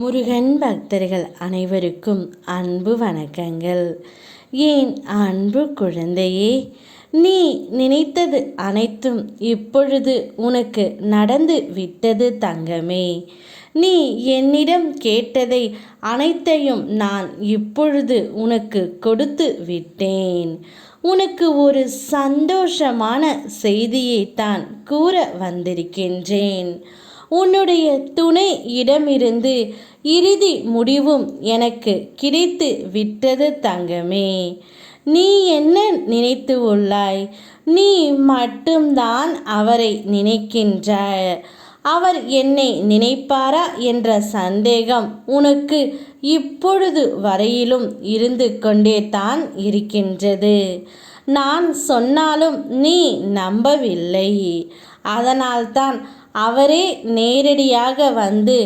முருகன் பக்தர்கள் அனைவருக்கும் அன்பு வணக்கங்கள். ஏன் அன்பு குழந்தையே, நீ நினைத்தது அனைத்தும் இப்பொழுது உனக்கு நடந்து விட்டது தங்கமே. நீ என்னிடம் கேட்டதை அனைத்தையும் நான் இப்பொழுது உனக்கு கொடுத்து விட்டேன். உனக்கு ஒரு சந்தோஷமான செய்தியைத்தான் கூற வந்திருக்கின்றேன். உன்னுடைய துணை இடமிருந்து இறுதி முடிவும் எனக்கு கிடைத்து விட்டது தங்கமே. நீ என்ன நினைத்து உள்ளாய்? நீ மட்டும்தான் அவரை நினைக்கின்றாய். அவர் என்னை நினைப்பாரா என்ற சந்தேகம் உனக்கு இப்பொழுது வரையிலும் இருந்து கொண்டே தான் இருக்கின்றது. நான் சொன்னாலும் நீ நம்பவில்லை. அதனால்தான் அவரே நேரடியாக வந்து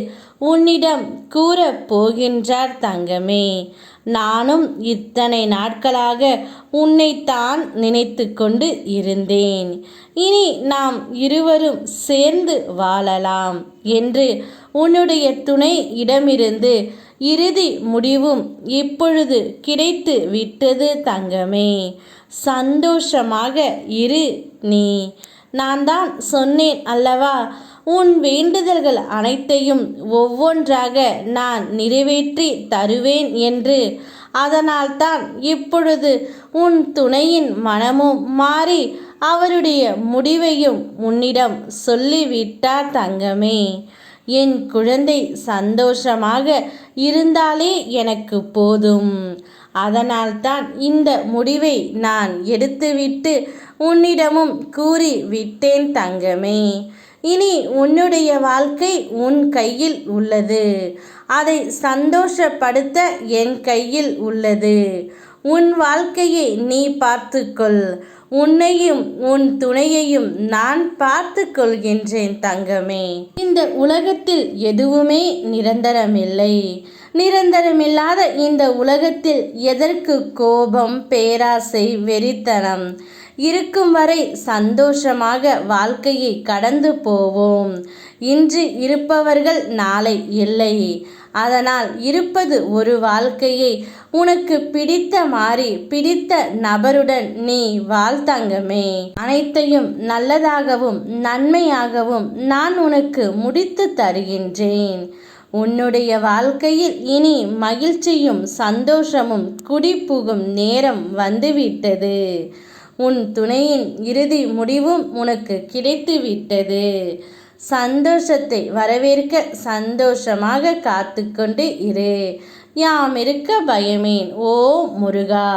உன்னிடம் கூறப் போகின்றார் தங்கமே. நானும் இத்தனை நாட்களாக உன்னைத்தான் நினைத்து கொண்டு இருந்தேன். இனி நாம் இருவரும் சேர்ந்து வாழலாம் என்று உன்னுடைய துணை இடமிருந்து இறுதி முடிவும் இப்பொழுது கிடைத்து விட்டது தங்கமே. சந்தோஷமாக இரு நீ. நான் தான் சொன்னேன் அல்லவா, உன் வேண்டுதல்கள் அனைத்தையும் ஒவ்வொன்றாக நான் நிறைவேற்றி தருவேன் என்று. அதனால்தான் இப்பொழுது உன் துணையின் மனமும் மாறி அவருடைய முடிவையும் உன்னிடம் சொல்லிவிட்டார் தங்கமே. என் குழந்தை சந்தோஷமாக இருந்தாலே எனக்கு போதும். அதனால்தான் இந்த முடிவை நான் எடுத்துவிட்டு உன்னிடமும் கூறி விட்டேன் தங்கமே. இனி உன்னுடைய வாழ்க்கை உன் கையில் உள்ளது. அதை சந்தோஷப்படுத்த என் கையில் உள்ளது. உன் வாழ்க்கையை நீ பார்த்துக்கொள். உன்னையும் உன் துணையையும் நான் பார்த்து கொள்கின்றேன் தங்கமே. இந்த உலகத்தில் எதுவுமே நிரந்தரமில்லை. நிரந்தரமில்லாத இந்த உலகத்தில் எதற்கு கோபம், பேராசை, வெறித்தனம்? இருக்கும் வரை சந்தோஷமாக வாழ்க்கையை கடந்து போவோம். இன்று இருப்பவர்கள் நாளை இல்லை. அதனால் இருப்பது ஒரு வாழ்க்கையை உனக்கு பிடித்த மாதிரி பிடித்த நபருடன் நீ வாழ்த்தங்கமே. அனைத்தையும் நல்லதாகவும் நன்மையாகவும் நான் உனக்கு முடித்து தருகின்றேன். உன்னுடைய வாழ்க்கையில் இனி மகிழ்ச்சியும் சந்தோஷமும் குடிபுகும் நேரம் வந்துவிட்டது. உன் துணையின் இறுதி முடிவும் உனக்கு கிடைத்து விட்டது. சந்தோஷத்தை வரவேற்க சந்தோஷமாக காத்து கொண்டு இரு. யாம் இருக்க பயமேன். ஓ முருகா.